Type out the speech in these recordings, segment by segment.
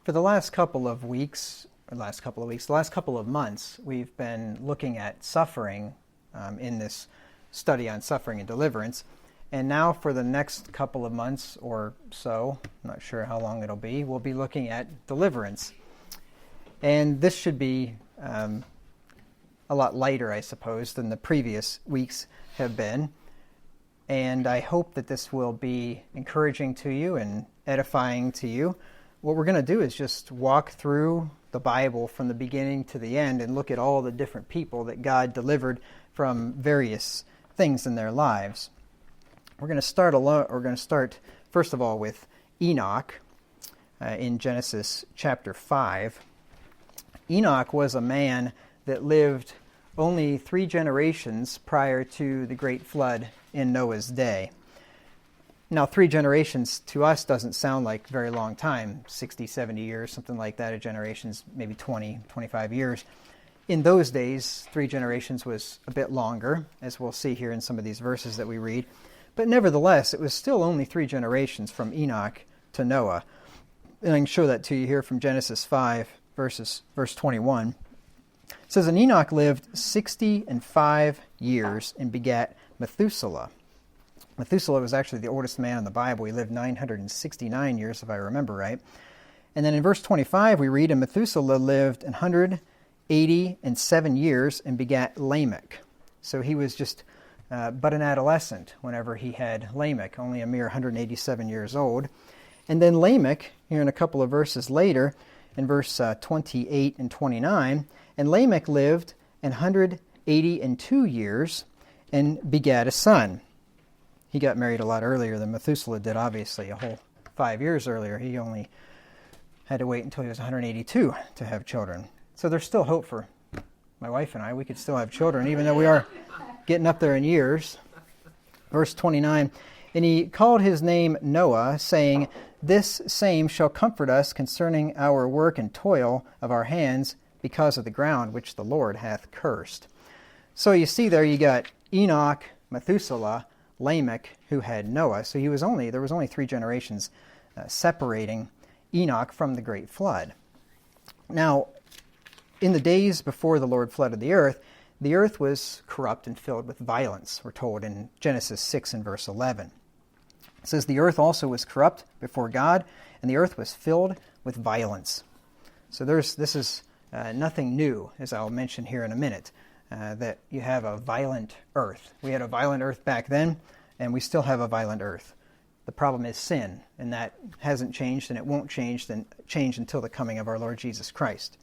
For the last couple of months, we've been looking at suffering in this study on suffering and deliverance. And now for the next couple of months or so, I'm not sure how long it'll be, we'll be looking at deliverance. And this should be a lot lighter, I suppose, than the previous weeks have been. And I hope that this will be encouraging to you and edifying to you. What we're going to do is just walk through the Bible from the beginning to the end and look at all the different people that God delivered from various things in their lives. We're going to start first of all with Enoch in Genesis chapter 5. Enoch was a man that lived only 3 generations prior to the great flood in Noah's day. Now, 3 generations to us doesn't sound like a very long time, 60, 70 years, something like that. A generation's maybe 20, 25 years. In those days, 3 generations was a bit longer, as we'll see here in some of these verses that we read. But nevertheless, it was still only 3 generations from Enoch to Noah. And I can show that to you here from Genesis 5, verse 21. It says, "And Enoch lived 65 years and begat Methuselah." Methuselah was actually the oldest man in the Bible. He lived 969 years, if I remember right. And then in verse 25, we read, "And Methuselah lived 187 years and begat Lamech." So he was just but an adolescent whenever he had Lamech, only a mere 187 years old. And then Lamech, here in a couple of verses later, in verse 28 and 29, "And Lamech lived 182 years and begat a son." He got married a lot earlier than Methuselah did, obviously, a whole 5 years earlier. He only had to wait until he was 182 to have children. So there's still hope for my wife and I. We could still have children, even though we are getting up there in years. Verse 29, "And he called his name Noah, saying, This same shall comfort us concerning our work and toil of our hands, because of the ground which the Lord hath cursed." So you see there you got Enoch, Methuselah, Lamech, who had Noah. So there was only 3 generations separating Enoch from the great flood. Now, in the days before the Lord flooded the earth was corrupt and filled with violence, we're told in Genesis 6 and verse 11. It says, "The earth also was corrupt before God, and the earth was filled with violence." So this is nothing new, as I'll mention here in a minute, that you have a violent earth. We had a violent earth back then, and we still have a violent earth. The problem is sin, and that hasn't changed, and it won't change until the coming of our Lord Jesus Christ.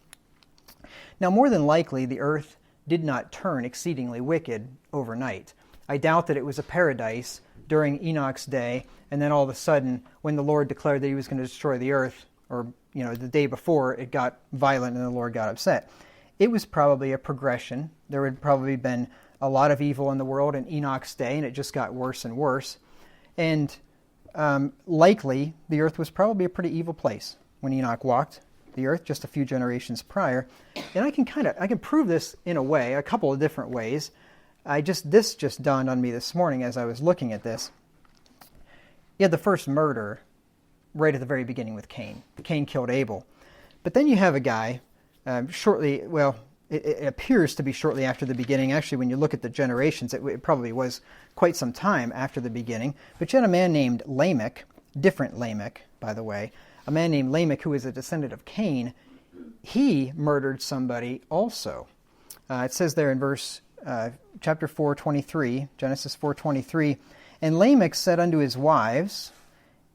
Now, more than likely, the earth did not turn exceedingly wicked overnight. I doubt that it was a paradise during Enoch's day, and then all of a sudden, when the Lord declared that he was going to destroy the earth, or the day before, it got violent and the Lord got upset. It was probably a progression. There had probably been a lot of evil in the world in Enoch's day, and it just got worse and worse. And likely, the earth was probably a pretty evil place when Enoch walked the earth just a few generations prior. And I can prove this in a way, a couple of different ways. This just dawned on me this morning as I was looking at this. You had the first murder right at the very beginning with Cain. Cain killed Abel. But then you have a guy it appears to be shortly after the beginning. Actually, when you look at the generations, it probably was quite some time after the beginning. But you had a man named Lamech, different Lamech, by the way, a man named Lamech who is a descendant of Cain. He murdered somebody also. It says there in chapter 4:23, Genesis 4:23, "And Lamech said unto his wives,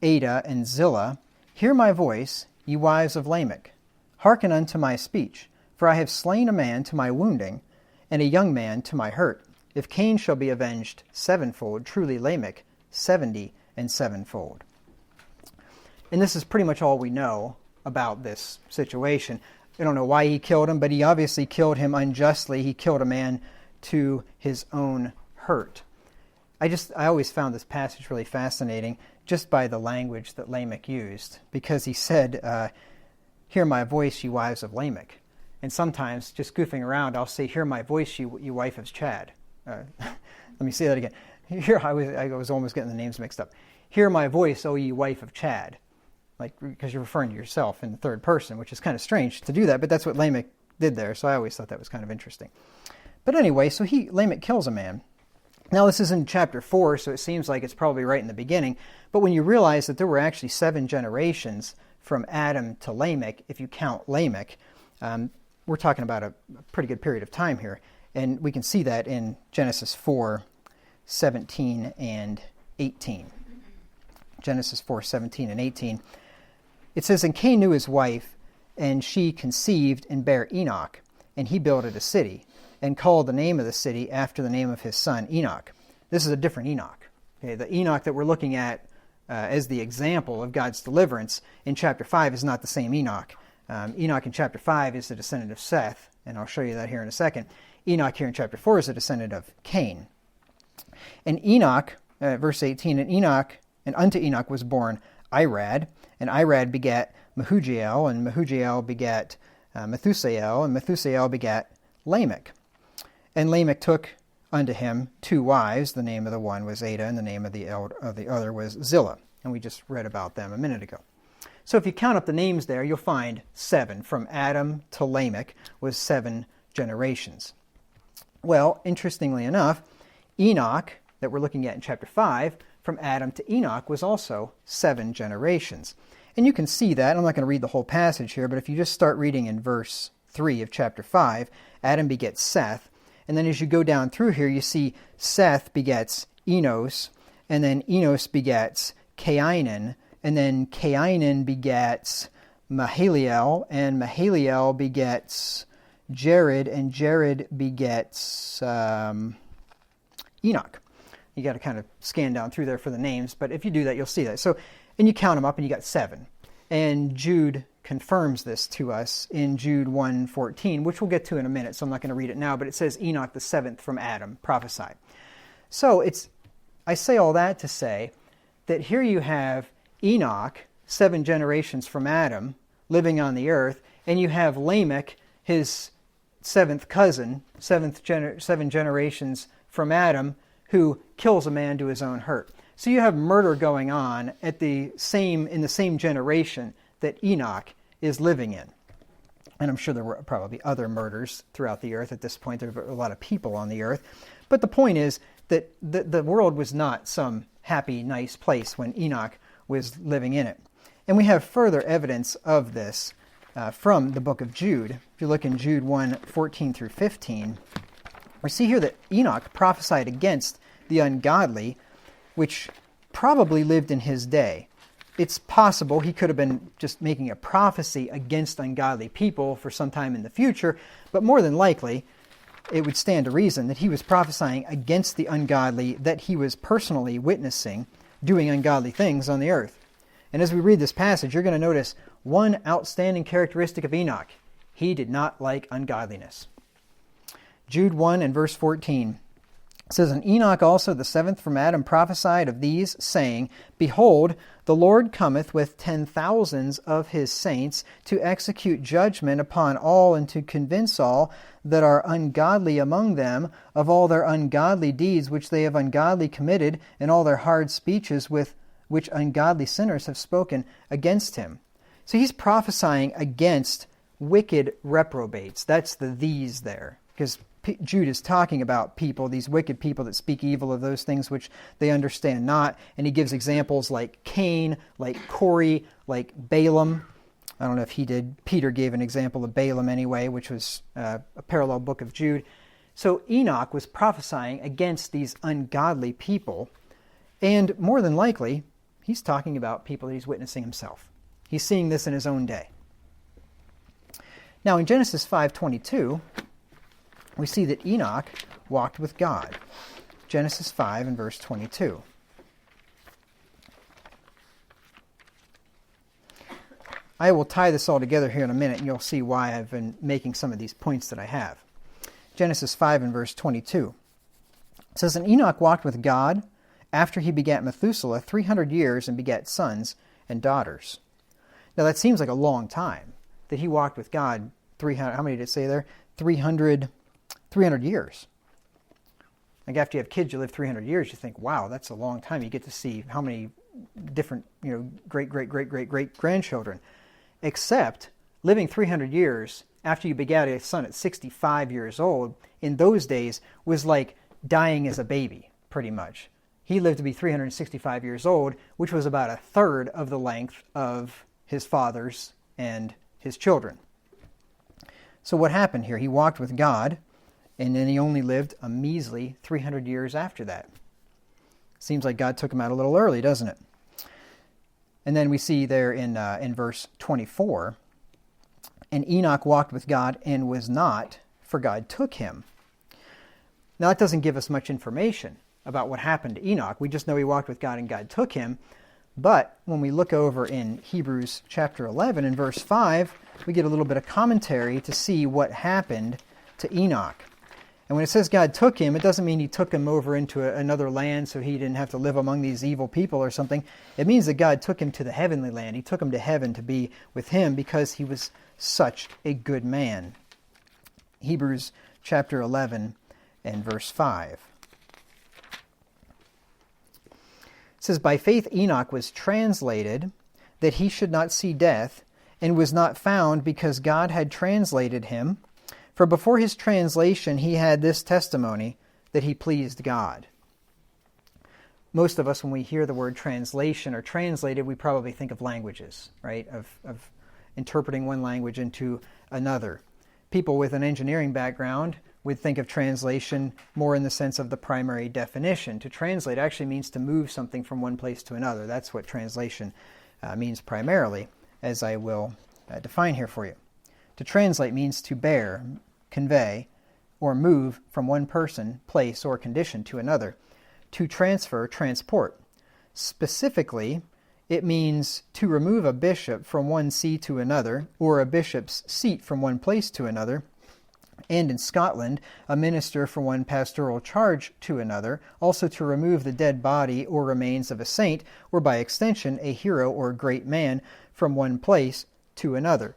Adah and Zillah, Hear my voice, ye wives of Lamech. Hearken unto my speech, for I have slain a man to my wounding, and a young man to my hurt. If Cain shall be avenged 7-fold, truly Lamech 70 and 7-fold. And this is pretty much all we know about this situation. We don't know why he killed him, but he obviously killed him unjustly. He killed a man to his own hurt. I always found this passage really fascinating just by the language that Lamech used, because he said, "Hear my voice, ye wives of Lamech." And sometimes, just goofing around, I'll say, "Hear my voice, ye wife of Chad." Let me say that again. I was almost getting the names mixed up. "Hear my voice, O ye wife of Chad." like because you're referring to yourself in the third person, which is kind of strange to do that, but that's what Lamech did there, so I always thought that was kind of interesting. But anyway, so Lamech kills a man. Now this is in chapter 4, so it seems like it's probably right in the beginning, but when you realize that there were actually 7 generations from Adam to Lamech, if you count Lamech, we're talking about a pretty good period of time here, and we can see that in Genesis 4, 17 and 18. Genesis 4, 17 and 18. It says, "And Cain knew his wife, and she conceived and bare Enoch, and he builded a city, and called the name of the city after the name of his son Enoch." This is a different Enoch. Okay, the Enoch that we're looking at as the example of God's deliverance in chapter 5 is not the same Enoch. Enoch in chapter 5 is the descendant of Seth, and I'll show you that here in a second. Enoch here in chapter 4 is a descendant of Cain. And Enoch, verse 18, and unto Enoch was born Irad, and Irad begat Mehujael, and Mehujael begat Methusael, and Methusael begat Lamech. And Lamech took unto him 2 wives. The name of the one was Ada, and the name of the other was Zillah. And we just read about them a minute ago. So if you count up the names there, you'll find 7. From Adam to Lamech was 7 generations. Well, interestingly enough, Enoch, that we're looking at in chapter 5, from Adam to Enoch was also 7 generations. And you can see that. I'm not going to read the whole passage here, but if you just start reading in verse 3 of chapter 5, Adam begets Seth. And then as you go down through here, you see Seth begets Enos, and then Enos begets Cainan, and then Cainan begets Mahalalel, and Mahalalel begets Jared, and Jared begets Enoch. You got to kind of scan down through there for the names, but if you do that, you'll see that. So, and you count them up, and you got 7. And Jude confirms this to us in Jude 1:14, which we'll get to in a minute, so I'm not going to read it now, but it says Enoch the 7th from Adam prophesied. So I say all that to say that here you have Enoch, 7 generations from Adam, living on the earth, and you have Lamech, his 7th cousin, 7 generations from Adam, who kills a man to his own hurt. So you have murder going on in the same generation that Enoch is living in. And I'm sure there were probably other murders throughout the earth at this point. There were a lot of people on the earth. But the point is that the world was not some happy, nice place when Enoch was living in it. And we have further evidence of this from the book of Jude. If you look in Jude 1:14 through 15, we see here that Enoch prophesied against the ungodly, which probably lived in his day. It's possible he could have been just making a prophecy against ungodly people for some time in the future, but more than likely, it would stand to reason that he was prophesying against the ungodly that he was personally witnessing doing ungodly things on the earth. And as we read this passage, you're going to notice one outstanding characteristic of Enoch. He did not like ungodliness. Jude 1 and verse 14 says, "And Enoch also the 7th from Adam prophesied of these, saying, Behold, the Lord cometh with 10,000s of his saints to execute judgment upon all, and to convince all that are ungodly among them of all their ungodly deeds which they have ungodly committed, and all their hard speeches with which ungodly sinners have spoken against him." So he's prophesying against wicked reprobates. That's the these there, because Jude is talking about people, these wicked people that speak evil of those things which they understand not. And he gives examples like Cain, like Corey, like Balaam. I don't know if he did. Peter gave an example of Balaam anyway, which was a parallel book of Jude. So Enoch was prophesying against these ungodly people. And more than likely, he's talking about people that he's witnessing himself. He's seeing this in his own day. Now in Genesis 5:22, we see that Enoch walked with God. Genesis 5 and verse 22. I will tie this all together here in a minute, and you'll see why I've been making some of these points that I have. Genesis 5 and verse 22. It says, "And Enoch walked with God after he begat Methuselah 300 years, and begat sons and daughters." Now that seems like a long time, that he walked with God 300, how many did it say there? 300 years. Like after you have kids, you live 300 years, you think, wow, that's a long time. You get to see how many different, great grandchildren. Except living 300 years after you begat a son at 65 years old, in those days was like dying as a baby, pretty much. He lived to be 365 years old, which was about a third of the length of his father's and his children. So what happened here? He walked with God, and then he only lived a measly 300 years after that. Seems like God took him out a little early, doesn't it? And then we see there in verse 24, and Enoch walked with God and was not, for God took him. Now that doesn't give us much information about what happened to Enoch. We just know he walked with God and God took him. But when we look over in Hebrews chapter 11 and verse 5, we get a little bit of commentary to see what happened to Enoch. And when it says God took him, it doesn't mean he took him over into another land so he didn't have to live among these evil people or something. It means that God took him to the heavenly land. He took him to heaven to be with him because he was such a good man. Hebrews chapter 11 and verse 5. It says, by faith Enoch was translated that he should not see death, and was not found because God had translated him. For before his translation he had this testimony, that he pleased God. Most of us, when we hear the word translation or translated, we probably think of languages, right? Of interpreting one language into another. People with an engineering background would think of translation more in the sense of the primary definition. To translate actually means to move something from one place to another. That's what translation means primarily, as I will define here for you. To translate means to bear, convey, or move from one person, place, or condition to another. To transfer, transport. Specifically, it means to remove a bishop from one see to another, or a bishop's seat from one place to another, and in Scotland, a minister from one pastoral charge to another, also to remove the dead body or remains of a saint, or by extension, a hero or great man, from one place to another.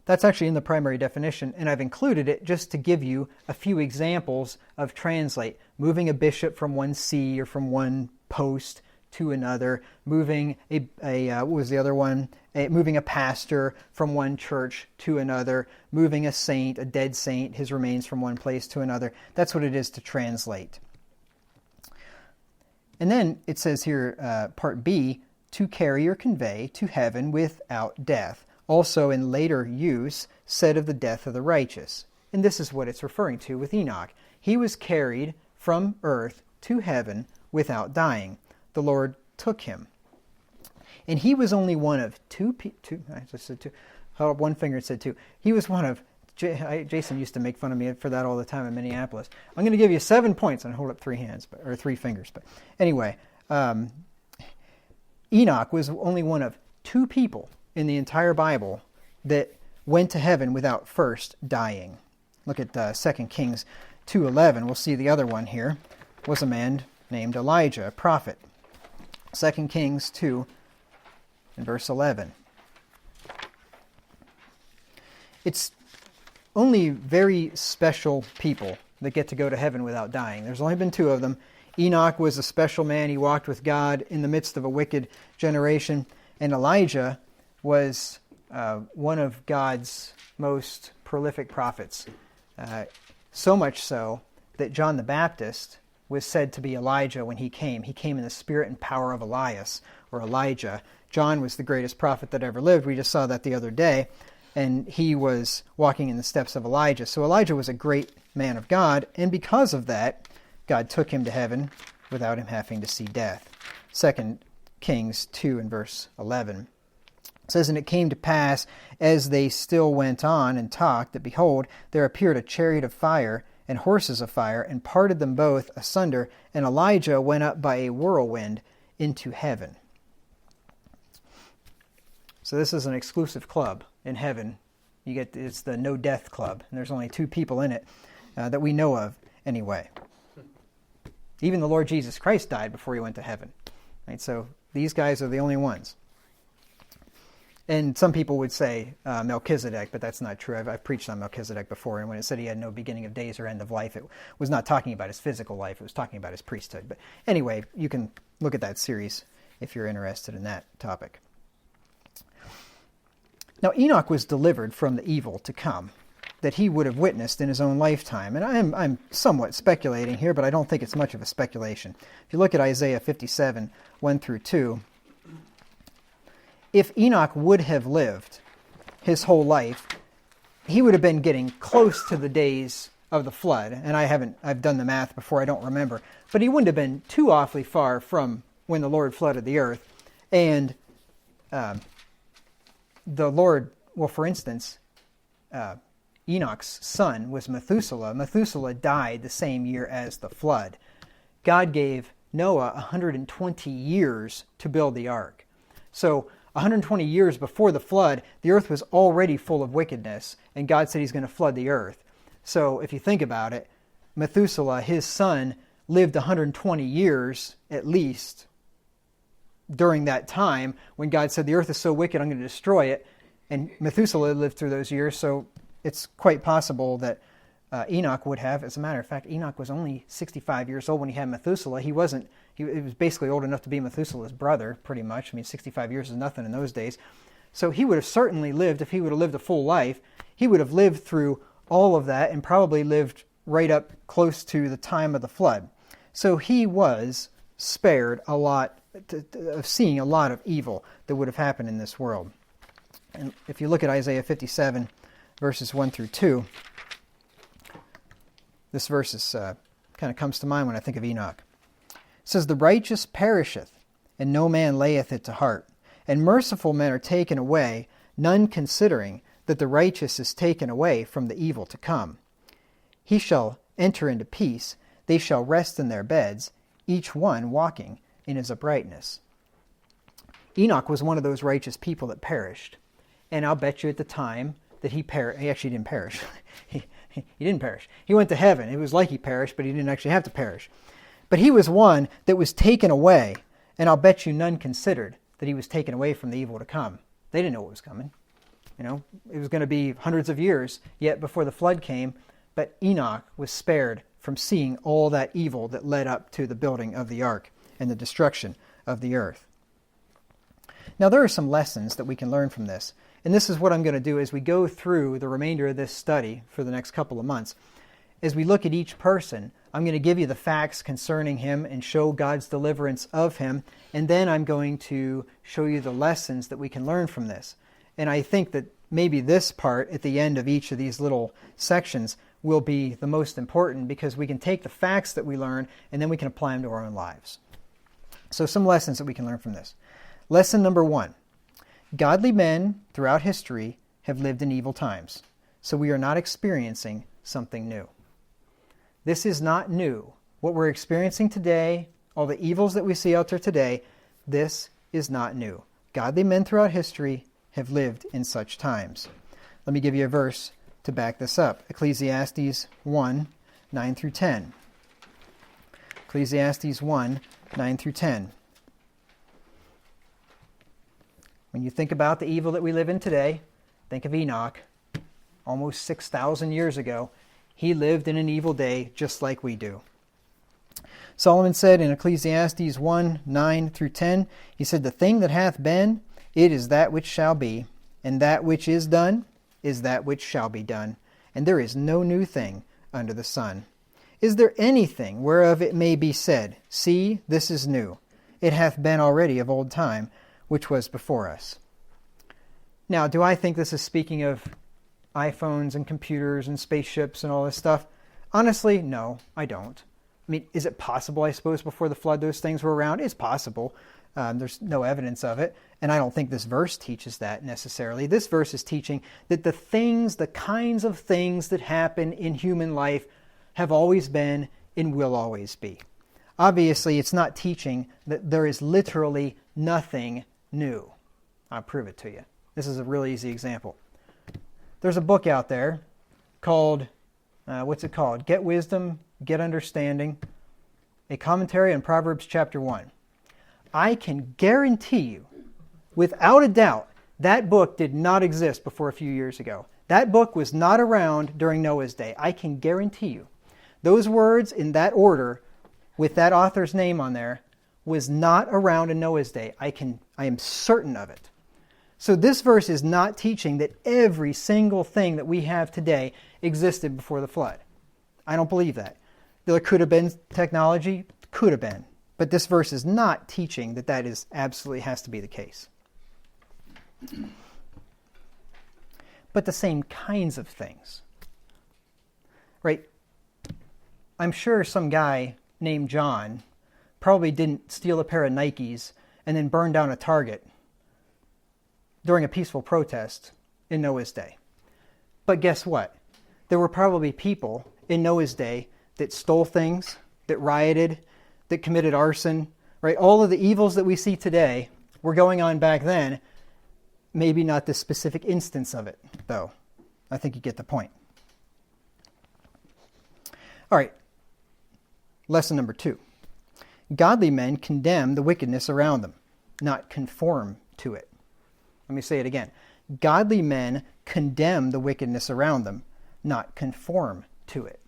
That's actually in the primary definition, and I've included it just to give you a few examples of translate. Moving a bishop from one see or from one post to another, moving what was the other one? Moving a pastor from one church to another, moving a saint, a dead saint, his remains from one place to another. That's what it is to translate. And then it says here, part B, to carry or convey to heaven without death. Also in later use, said of the death of the righteous. And this is what it's referring to with Enoch. He was carried from earth to heaven without dying. The Lord took him. And he was only one of two. I just said two. Held up one finger and said two. He was one of, Jason used to make fun of me for that all the time in Minneapolis. I'm going to give you 7 points and hold up 3 hands, or 3 fingers. But anyway, Enoch was only one of 2 people in the entire Bible that went to heaven without first dying. Look at 2 Kings 2:11. We'll see the other one here. Was a man named Elijah, a prophet. 2 Kings 2 and verse 11. It's only very special people that get to go to heaven without dying. There's only been 2 of them. Enoch was a special man. He walked with God in the midst of a wicked generation. And Elijah was one of God's most prolific prophets. So much so that John the Baptist was said to be Elijah when he came. He came in the spirit and power of Elias, or Elijah. John was the greatest prophet that ever lived. We just saw that the other day. And he was walking in the steps of Elijah. So Elijah was a great man of God, and because of that, God took him to heaven without him having to see death. 2 Kings 2 and verse 11. It says, and it came to pass, as they still went on and talked, that behold, there appeared a chariot of fire and horses of fire, and parted them both asunder, and Elijah went up by a whirlwind into heaven. So this is an exclusive club in heaven. It's the no death club, and there's only 2 people in it that we know of anyway. Even the Lord Jesus Christ died before he went to heaven. Right? So these guys are the only ones. And some people would say Melchizedek, but that's not true. I've preached on Melchizedek before, and when it said he had no beginning of days or end of life, it was not talking about his physical life. It was talking about his priesthood. But anyway, you can look at that series if you're interested in that topic. Now, Enoch was delivered from the evil to come that he would have witnessed in his own lifetime. And I'm somewhat speculating here, but I don't think it's much of a speculation. If you look at Isaiah 57, 1 through 2, if Enoch would have lived his whole life, he would have been getting close to the days of the flood. And I've done the math before, I don't remember. But he wouldn't have been too awfully far from when the Lord flooded the earth. And the Lord, well, for instance, Enoch's son was Methuselah. Methuselah died the same year as the flood. God gave Noah 120 years to build the ark. So 120 years before the flood, the earth was already full of wickedness, and God said he's going to flood the earth. So if you think about it, Methuselah, his son, lived 120 years at least during that time when God said the earth is so wicked I'm going to destroy it. And Methuselah lived through those years, so it's quite possible that Enoch would have. As a matter of fact, Enoch was only 65 years old when he had Methuselah. He was basically old enough to be Methuselah's brother, pretty much. I mean, 65 years is nothing in those days. So he would have certainly lived, if he would have lived a full life, he would have lived through all of that and probably lived right up close to the time of the flood. So he was spared a lot of seeing a lot of evil that would have happened in this world. And if you look at Isaiah 57, verses 1 through 2, this verse is, kind of comes to mind when I think of Enoch. It says, "The righteous perisheth, and no man layeth it to heart. And merciful men are taken away, none considering that the righteous is taken away from the evil to come. He shall enter into peace, they shall rest in their beds, each one walking in his uprightness." Enoch was one of those righteous people that perished. And I'll bet you at the time that he actually didn't perish. he didn't perish. He went to heaven. It was like he perished, but he didn't actually have to perish. But he was one that was taken away, and I'll bet you none considered that he was taken away from the evil to come. They didn't know what was coming. You know, it was going to be hundreds of years yet before the flood came, but Enoch was spared from seeing all that evil that led up to the building of the ark and the destruction of the earth. Now, there are some lessons that we can learn from this. And this is what I'm going to do as we go through the remainder of this study for the next couple of months. As we look at each person, I'm going to give you the facts concerning him and show God's deliverance of him. And then I'm going to show you the lessons that we can learn from this. And I think that maybe this part at the end of each of these little sections will be the most important, because we can take the facts that we learn and then we can apply them to our own lives. So some lessons that we can learn from this. Lesson number 1. Godly men throughout history have lived in evil times, so we are not experiencing something new. This is not new. What we're experiencing today, all the evils that we see out there today, this is not new. Godly men throughout history have lived in such times. Let me give you a verse to back this up. Ecclesiastes 1, 9 through 10. Ecclesiastes 1, 9 through 10. When you think about the evil that we live in today, think of Enoch. Almost 6,000 years ago, he lived in an evil day just like we do. Solomon said in Ecclesiastes 1, 9 through 10, he said, "The thing that hath been, it is that which shall be, and that which is done is that which shall be done, and there is no new thing under the sun. Is there anything whereof it may be said, See, this is new? It hath been already of old time, which was before us." Now, do I think this is speaking of iPhones and computers and spaceships and all this stuff? Honestly, no, I don't. I mean, is it possible, I suppose, before the flood those things were around? It's possible. There's no evidence of it. And I don't think this verse teaches that necessarily. This verse is teaching that the kinds of things that happen in human life have always been and will always be. Obviously, it's not teaching that there is literally nothing new. I'll prove it to you. This is a really easy example. There's a book out there called, what's it called? Get Wisdom, Get Understanding, a commentary on Proverbs chapter 1. I can guarantee you, without a doubt, that book did not exist before a few years ago. That book was not around during Noah's day. I can guarantee you. Those words in that order, with that author's name on there, was not around in Noah's day. I am certain of it. So this verse is not teaching that every single thing that we have today existed before the flood. I don't believe that. There could have been technology, could have been. But this verse is not teaching that that is absolutely has to be the case. But the same kinds of things. Right? I'm sure some guy named John probably didn't steal a pair of Nikes and then burn down a Target during a peaceful protest in Noah's day. But guess what? There were probably people in Noah's day that stole things, that rioted, that committed arson, right? All of the evils that we see today were going on back then. Maybe not this specific instance of it, though. I think you get the point. All right. Lesson number 2. Godly men condemn the wickedness around them, not conform to it. Let me say it again. Godly men condemn the wickedness around them, not conform to it.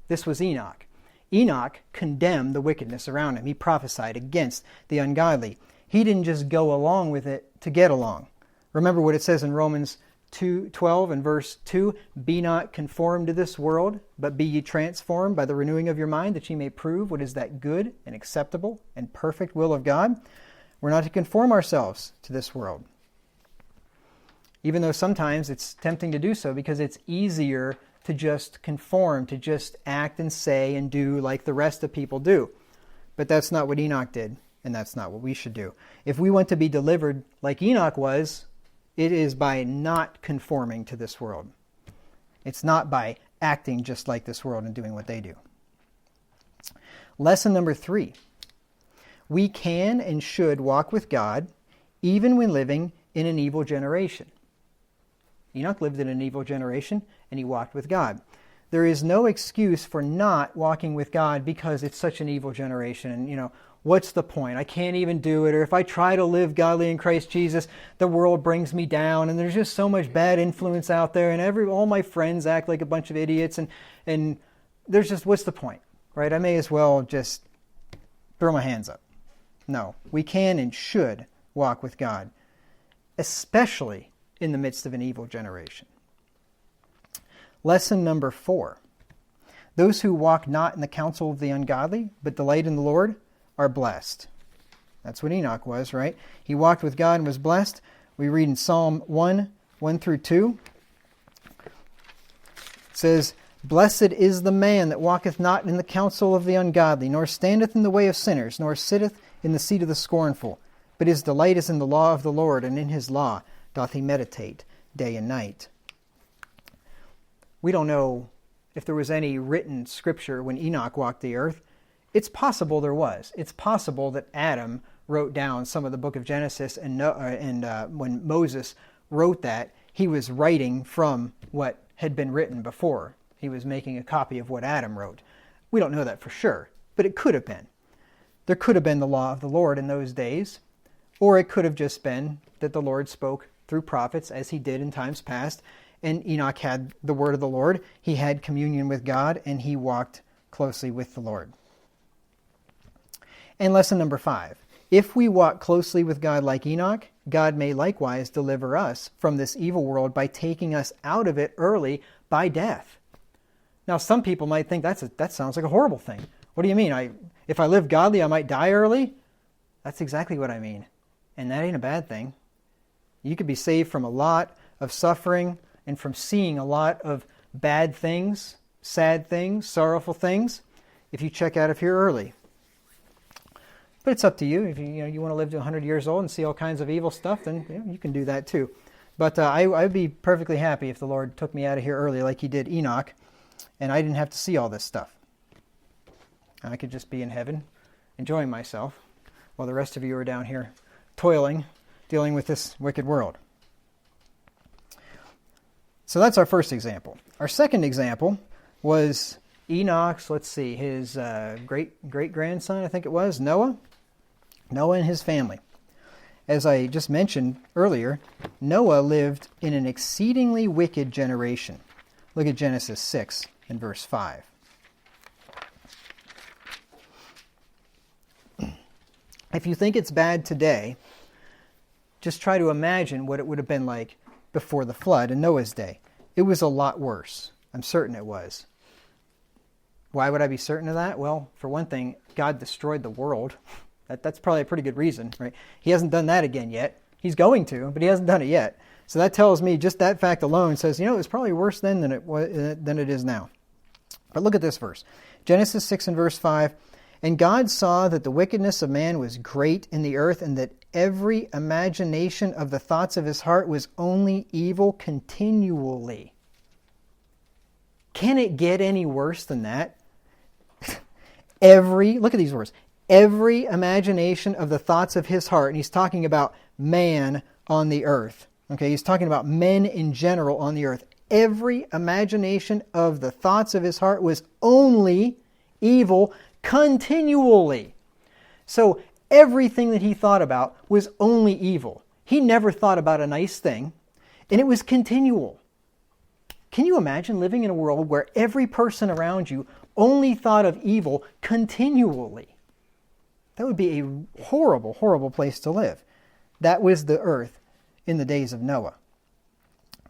This was Enoch. Enoch condemned the wickedness around him. He prophesied against the ungodly. He didn't just go along with it to get along. Remember what it says in Romans 2:12 and verse 2, "Be not conformed to this world, but be ye transformed by the renewing of your mind, that ye may prove what is that good and acceptable and perfect will of God." We're not to conform ourselves to this world. Even though sometimes it's tempting to do so because it's easier to just conform, to just act and say and do like the rest of people do. But that's not what Enoch did, and that's not what we should do. If we want to be delivered like Enoch was, it is by not conforming to this world. It's not by acting just like this world and doing what they do. Lesson number 3. We can and should walk with God even when living in an evil generation. Enoch lived in an evil generation, and he walked with God. There is no excuse for not walking with God because it's such an evil generation. And, what's the point? I can't even do it. Or if I try to live godly in Christ Jesus, the world brings me down. And there's just so much bad influence out there. And all my friends act like a bunch of idiots. And there's just, what's the point? Right? I may as well just throw my hands up. No, we can and should walk with God, especially in the midst of an evil generation. Lesson number 4. Those who walk not in the counsel of the ungodly, but delight in the Lord, are blessed. That's what Enoch was, right? He walked with God and was blessed. We read in Psalm 1 through 2. It says, "Blessed is the man that walketh not in the counsel of the ungodly, nor standeth in the way of sinners, nor sitteth in the seat of the scornful. But his delight is in the law of the Lord, and in his law doth he meditate day and night." We don't know if there was any written scripture when Enoch walked the earth. It's possible there was. It's possible that Adam wrote down some of the book of Genesis, and when Moses wrote that, he was writing from what had been written before. He was making a copy of what Adam wrote. We don't know that for sure, but it could have been. There could have been the law of the Lord in those days, or it could have just been that the Lord spoke through prophets as he did in times past, and Enoch had the word of the Lord. He had communion with God, and he walked closely with the Lord. And lesson number 5. If we walk closely with God like Enoch, God may likewise deliver us from this evil world by taking us out of it early by death. Now, some people might think that sounds like a horrible thing. What do you mean? If I live godly, I might die early? That's exactly what I mean. And that ain't a bad thing. You could be saved from a lot of suffering and from seeing a lot of bad things, sad things, sorrowful things, if you check out of here early. But it's up to you. If you want to live to 100 years old and see all kinds of evil stuff, then you can do that too. But I'd be perfectly happy if the Lord took me out of here early like he did Enoch, and I didn't have to see all this stuff. I could just be in heaven, enjoying myself, while the rest of you are down here toiling, dealing with this wicked world. So that's our first example. Our second example was Enoch's, his great-grandson, I think it was, Noah and his family. As I just mentioned earlier, Noah lived in an exceedingly wicked generation. Look at Genesis 6 and verse 5. If you think it's bad today, just try to imagine what it would have been like before the flood in Noah's day. It was a lot worse. I'm certain it was. Why would I be certain of that? Well, for one thing, God destroyed the world. That's probably a pretty good reason, right? He hasn't done that again yet. He's going to, but he hasn't done it yet. So that tells me, just that fact alone says, it was probably worse then than it is now. But look at this verse. Genesis 6 and verse 5. And God saw that the wickedness of man was great in the earth, and that every imagination of the thoughts of his heart was only evil continually. Can it get any worse than that? Look at these words. Every imagination of the thoughts of his heart, and he's talking about man on the earth. Okay, he's talking about men in general on the earth. Every imagination of the thoughts of his heart was only evil continually. So everything that he thought about was only evil. He never thought about a nice thing, and it was continual. Can you imagine living in a world where every person around you only thought of evil continually? That would be a horrible, horrible place to live. That was the earth in the days of Noah.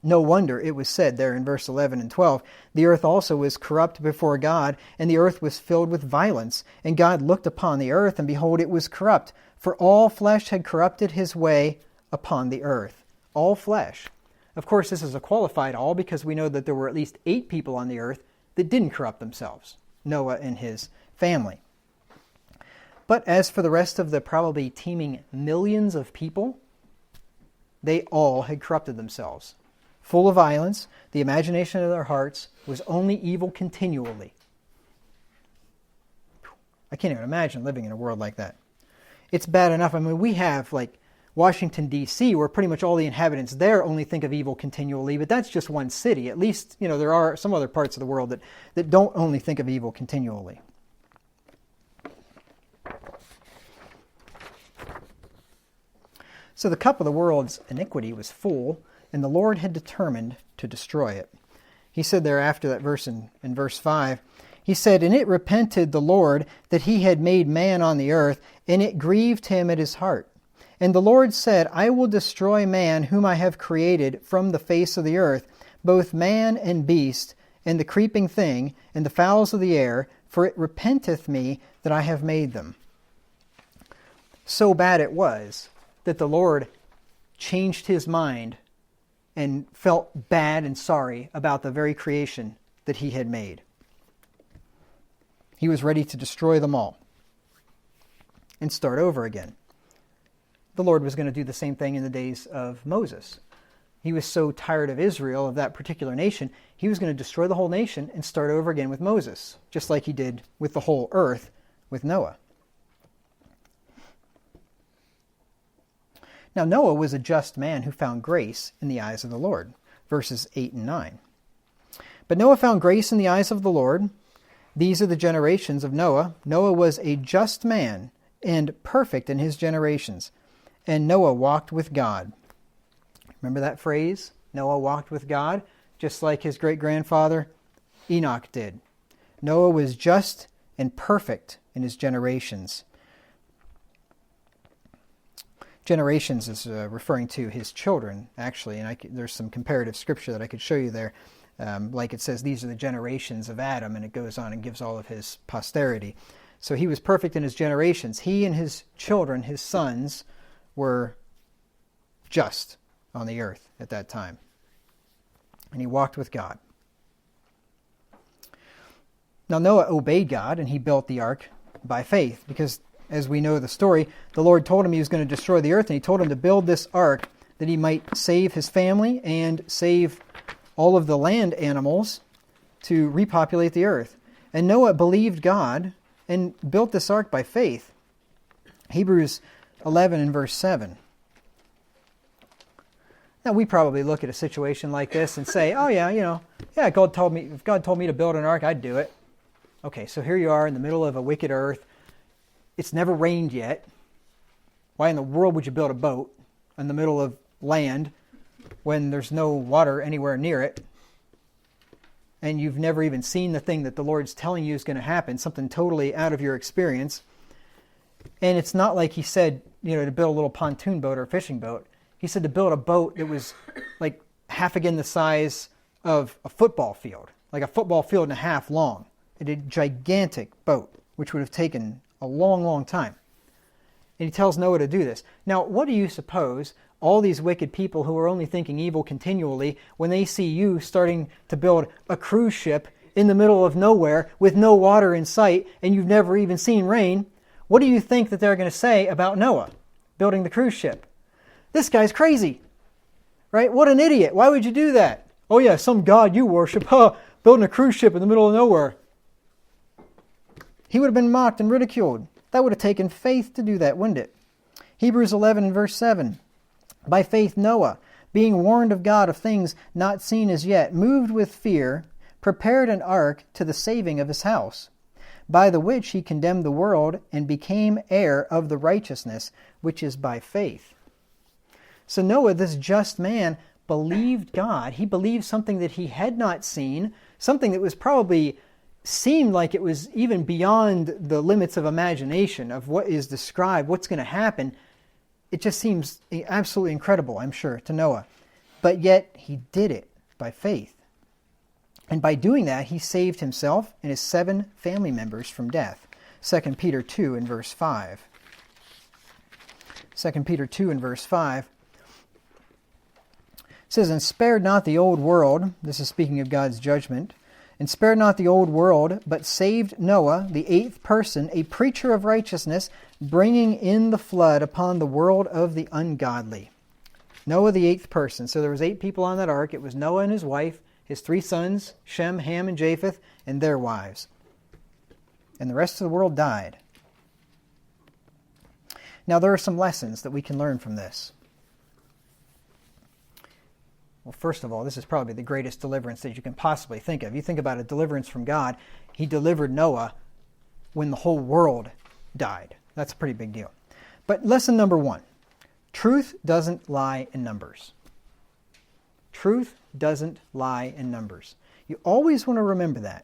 No wonder it was said there in verse 11 and 12, the earth also was corrupt before God, and the earth was filled with violence. And God looked upon the earth, and behold, it was corrupt, for all flesh had corrupted his way upon the earth. All flesh. Of course, this is a qualified all, because we know that there were at least 8 people on the earth that didn't corrupt themselves, Noah and his family. But as for the rest of the probably teeming millions of people, they all had corrupted themselves. Full of violence, the imagination of their hearts was only evil continually. I can't even imagine living in a world like that. It's bad enough. I mean, we have like Washington, D.C., where pretty much all the inhabitants there only think of evil continually, but that's just one city. At least, there are some other parts of the world that don't only think of evil continually. So the cup of the world's iniquity was full, and the Lord had determined to destroy it. He said there after that verse in verse 5, he said, And it repented the Lord that he had made man on the earth, and it grieved him at his heart. And the Lord said, I will destroy man whom I have created from the face of the earth, both man and beast, and the creeping thing, and the fowls of the air, for it repenteth me that I have made them. So bad it was that the Lord changed his mind and felt bad and sorry about the very creation that he had made. He was ready to destroy them all and start over again. The Lord was going to do the same thing in the days of Moses. He was so tired of Israel, of that particular nation, he was going to destroy the whole nation and start over again with Moses, just like he did with the whole earth with Noah. Now Noah was a just man who found grace in the eyes of the Lord, verses 8 and 9. But Noah found grace in the eyes of the Lord. These are the generations of Noah. Noah was a just man and perfect in his generations. And Noah walked with God. Remember that phrase? Noah walked with God, just like his great-grandfather Enoch did. Noah was just and perfect in his generations. Generations is referring to his children, actually, and there's some comparative scripture that I could show you there. Like it says, these are the generations of Adam, and it goes on and gives all of his posterity. So he was perfect in his generations. He and his children, his sons, were just on the earth at that time. And he walked with God. Now Noah obeyed God, and he built the ark by faith, because as we know the story, the Lord told him he was going to destroy the earth, and he told him to build this ark that he might save his family and save all of the land animals to repopulate the earth. And Noah believed God and built this ark by faith. Hebrews 11 and verse 7. Now we probably look at a situation like this and say, oh yeah, if God told me to build an ark, I'd do it. Okay, so here you are in the middle of a wicked earth. It's never rained yet. Why in the world would you build a boat in the middle of land when there's no water anywhere near it? And you've never even seen the thing that the Lord's telling you is going to happen, something totally out of your experience. And it's not like he said, to build a little pontoon boat or a fishing boat. He said to build a boat that was like half again the size of a football field, like a football field and a half long. It had a gigantic boat, which would have taken a long, long time. And he tells Noah to do this. Now, what do you suppose all these wicked people who are only thinking evil continually, when they see you starting to build a cruise ship in the middle of nowhere with no water in sight and you've never even seen rain, what do you think that they're going to say about Noah building the cruise ship? This guy's crazy, right? What an idiot. Why would you do that? Oh yeah, some god you worship, building a cruise ship in the middle of nowhere. He would have been mocked and ridiculed. That would have taken faith to do that, wouldn't it? Hebrews 11 and verse 7. By faith Noah, being warned of God of things not seen as yet, moved with fear, prepared an ark to the saving of his house, by the which he condemned the world and became heir of the righteousness which is by faith. So Noah, this just man, believed God. He believed something that he had not seen, something that was probably seemed like it was even beyond the limits of imagination of what is described, what's going to happen. It just seems absolutely incredible, I'm sure, to Noah. But yet he did it by faith. And by doing that, he saved himself and his 7 family members from death. 2 Peter 2 and verse 5. 2 Peter 2 and verse 5. It says, and spared not the old world, this is speaking of God's judgment, and spared not the old world, but saved Noah, the 8th person, a preacher of righteousness, bringing in the flood upon the world of the ungodly. Noah, the 8th person. So there was 8 people on that ark. It was Noah and his wife, his 3 sons, Shem, Ham, and Japheth, and their wives. And the rest of the world died. Now there are some lessons that we can learn from this. Well, first of all, this is probably the greatest deliverance that you can possibly think of. You think about a deliverance from God. He delivered Noah when the whole world died. That's a pretty big deal. But lesson number 1, truth doesn't lie in numbers. Truth doesn't lie in numbers. You always want to remember that.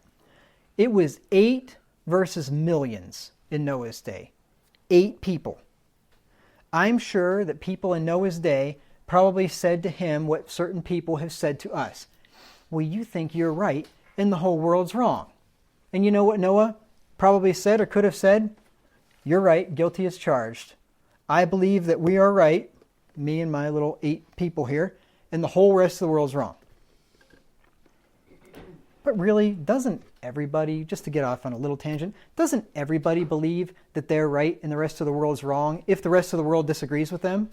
It was 8 versus millions in Noah's day. 8 people. I'm sure that people in Noah's day probably said to him what certain people have said to us. Well, you think you're right and the whole world's wrong. And you know what Noah probably said or could have said? You're right, guilty as charged. I believe that we are right, me and my little 8 people here, and the whole rest of the world's wrong. But really, doesn't everybody, just to get off on a little tangent, doesn't everybody believe that they're right and the rest of the world's wrong if the rest of the world disagrees with them?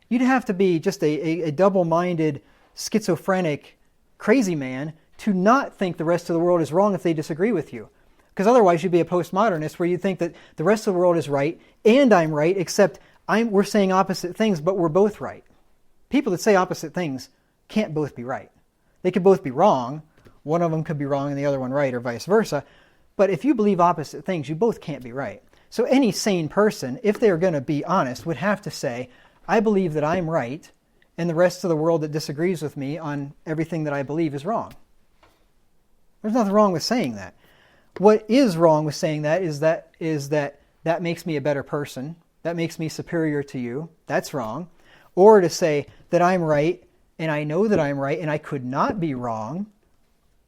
You'd have to be just a double-minded, schizophrenic, crazy man to not think the rest of the world is wrong if they disagree with you. Because otherwise you'd be a postmodernist where you think that the rest of the world is right and I'm right, except we're saying opposite things, but we're both right. People that say opposite things can't both be right. They could both be wrong. One of them could be wrong and the other one right, or vice versa. But if you believe opposite things, you both can't be right. So any sane person, if they're going to be honest, would have to say, I believe that I'm right, and the rest of the world that disagrees with me on everything that I believe is wrong. There's nothing wrong with saying that. What is wrong with saying that is that makes me a better person. That makes me superior to you. That's wrong. Or to say that I'm right, and I know that I'm right, and I could not be wrong.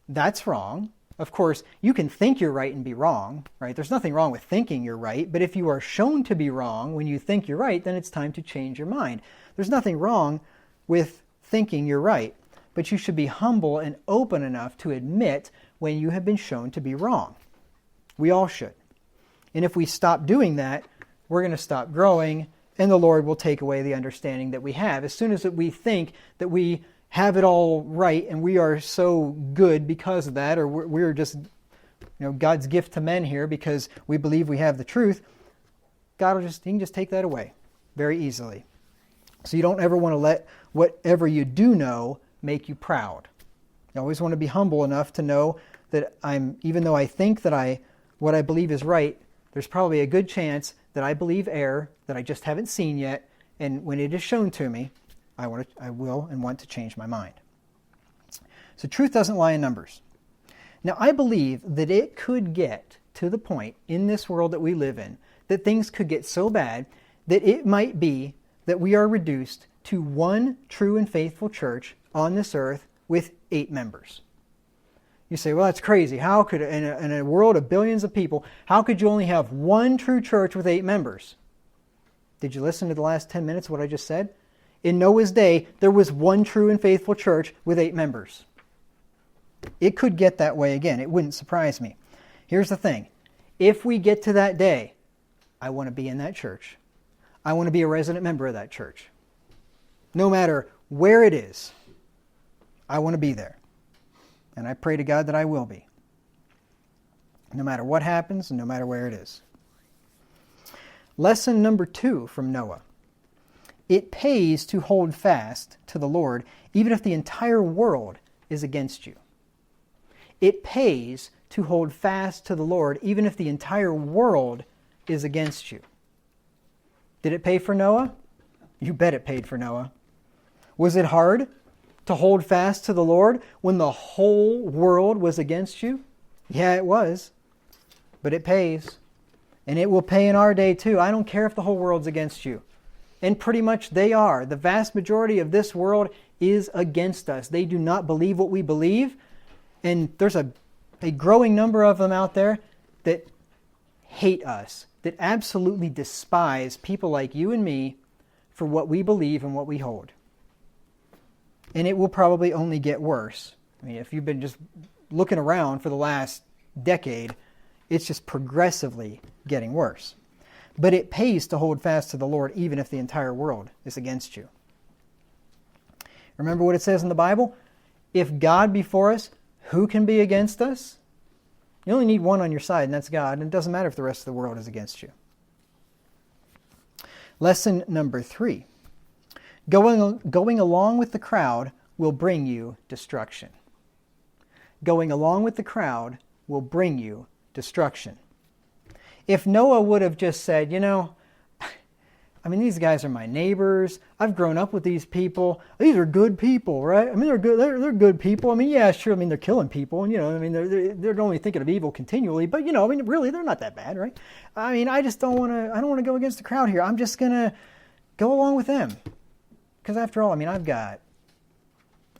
That's wrong. Of course, you can think you're right and be wrong, right? There's nothing wrong with thinking you're right, but if you are shown to be wrong when you think you're right, then it's time to change your mind. There's nothing wrong with thinking you're right, but you should be humble and open enough to admit when you have been shown to be wrong. We all should. And if we stop doing that, we're going to stop growing, and the Lord will take away the understanding that we have. As soon as we think that we have it all right and we are so good because of that, or we're just God's gift to men here because we believe we have the truth, God he can just take that away very easily. So you don't ever want to let whatever you do know make you proud. You always want to be humble enough to know that even though I think that what I believe is right, there's probably a good chance that I believe error that I just haven't seen yet, and when it is shown to me, I will and want to change my mind. So truth doesn't lie in numbers. Now I believe that it could get to the point in this world that we live in that things could get so bad that it might be that we are reduced to one true and faithful church on this earth with 8 members. You say, well, that's crazy. How could, in a world of billions of people, how could you only have one true church with 8 members? Did you listen to the last 10 minutes of what I just said? In Noah's day, there was one true and faithful church with 8 members. It could get that way again. It wouldn't surprise me. Here's the thing. If we get to that day, I want to be in that church. I want to be a resident member of that church. No matter where it is, I want to be there. And I pray to God that I will be. No matter what happens and no matter where it is. Lesson number 2 from Noah. It pays to hold fast to the Lord even if the entire world is against you. It pays to hold fast to the Lord even if the entire world is against you. Did it pay for Noah? You bet it paid for Noah. Was it hard to hold fast to the Lord when the whole world was against you? Yeah, it was. But it pays. And it will pay in our day too. I don't care if the whole world's against you. And pretty much they are. The vast majority of this world is against us. They do not believe what we believe. And there's a growing number of them out there that hate us, that absolutely despise people like you and me for what we believe and what we hold. And it will probably only get worse. I mean, if you've been just looking around for the last decade, it's just progressively getting worse. But it pays to hold fast to the Lord even if the entire world is against you. Remember what it says in the Bible? If God be for us, who can be against us? You only need one on your side, and that's God, and it doesn't matter if the rest of the world is against you. Lesson number 3. Going along with the crowd will bring you destruction. Going along with the crowd will bring you destruction. If Noah would have just said, these guys are my neighbors. I've grown up with these people. These are good people, right? They're good. They're good people. Yeah, sure. They're killing people, and they're only thinking of evil continually. But really, they're not that bad, right? I just don't want to. I don't want to go against the crowd here. I'm just gonna go along with them, because after all, I've got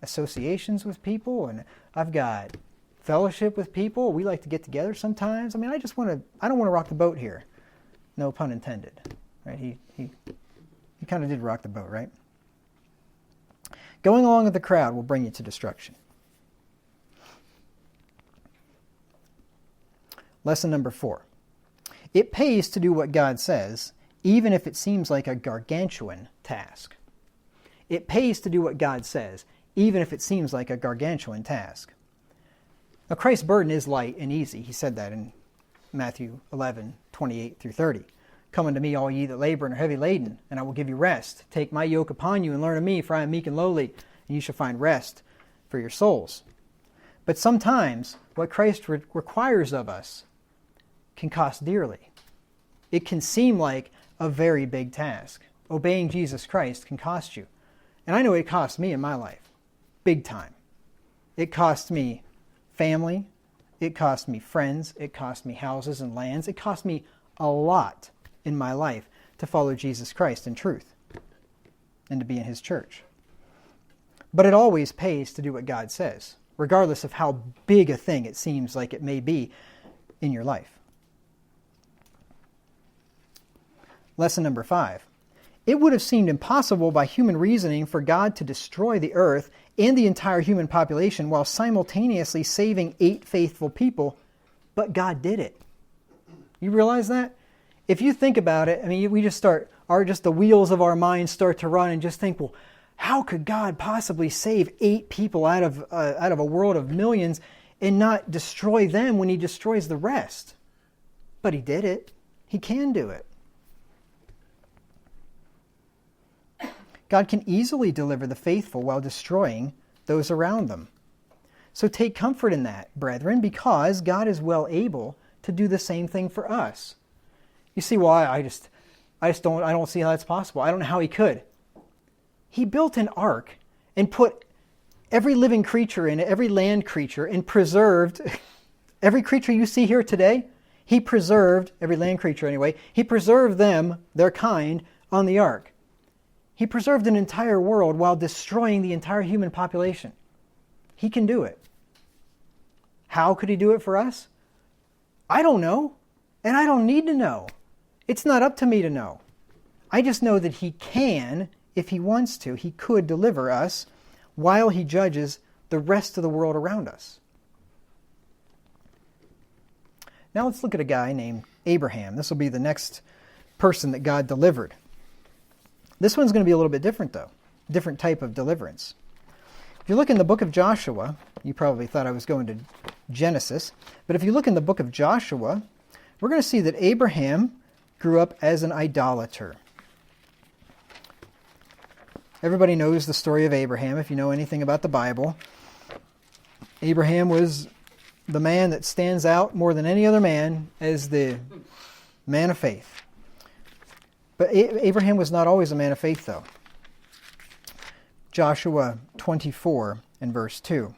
associations with people, and I've got fellowship with people. We like to get together sometimes. I don't want to rock the boat here. No pun intended. Right? He kind of did rock the boat, right? Going along with the crowd will bring you to destruction. Lesson number 4. It pays to do what God says, even if it seems like a gargantuan task. It pays to do what God says, even if it seems like a gargantuan task. Now, Christ's burden is light and easy. He said that in Matthew 11:28 through 30. Come unto me, all ye that labor and are heavy laden, and I will give you rest. Take my yoke upon you and learn of me, for I am meek and lowly, and you shall find rest for your souls. But sometimes what Christ requires of us can cost dearly. It can seem like a very big task. Obeying Jesus Christ can cost you. And I know it cost me in my life. Big time. It cost me family. It cost me friends. It cost me houses and lands. It cost me a lot in my life to follow Jesus Christ in truth and to be in His church. But it always pays to do what God says, regardless of how big a thing it seems like it may be in your life. Lesson number 5. It would have seemed impossible by human reasoning for God to destroy the earth and the entire human population while simultaneously saving 8 faithful people, but God did it. You realize that? If you think about it, we just the wheels of our minds start to run and just think, well, how could God possibly save 8 people out of a world of millions and not destroy them when He destroys the rest? But He did it. He can do it. God can easily deliver the faithful while destroying those around them. So take comfort in that, brethren, because God is well able to do the same thing for us. You see, well, I don't see how that's possible. I don't know how He could. He built an ark and put every living creature in it, every land creature, and preserved every creature you see here today. He preserved, every land creature anyway, he preserved them, their kind, on the ark. He preserved an entire world while destroying the entire human population. He can do it. How could he do it for us? I don't know, and I don't need to know. It's not up to me to know. I just know that he can, if he wants to, he could deliver us while he judges the rest of the world around us. Now let's look at a guy named Abraham. This will be the next person that God delivered. This one's going to be a little bit different, though. Different type of deliverance. If you look in the book of Joshua, you probably thought I was going to Genesis, but if you look in the book of Joshua, we're going to see that Abraham grew up as an idolater. Everybody knows the story of Abraham, if you know anything about the Bible. Abraham was the man that stands out more than any other man as the man of faith. But Abraham was not always a man of faith, though. Joshua 24 and verse 2.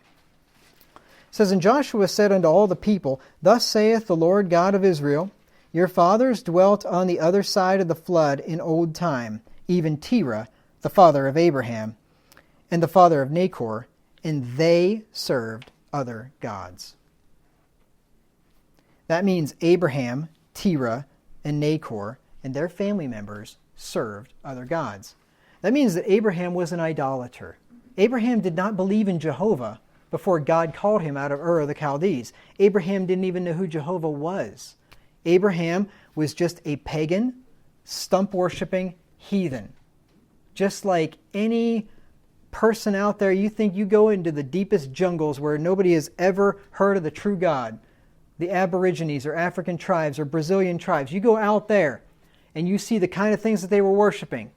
It says, And Joshua said unto all the people, Thus saith the Lord God of Israel, Your fathers dwelt on the other side of the flood in old time, even Terah, the father of Abraham, and the father of Nachor, and they served other gods. That means Abraham, Terah, and Nachor, and their family members served other gods. That means that Abraham was an idolater. Abraham did not believe in Jehovah before God called him out of Ur of the Chaldees. Abraham didn't even know who Jehovah was. Abraham was just a pagan, stump-worshipping heathen. Just like any person out there, you think you go into the deepest jungles where nobody has ever heard of the true God, the Aborigines or African tribes or Brazilian tribes. You go out there and you see the kind of things that they were worshiping.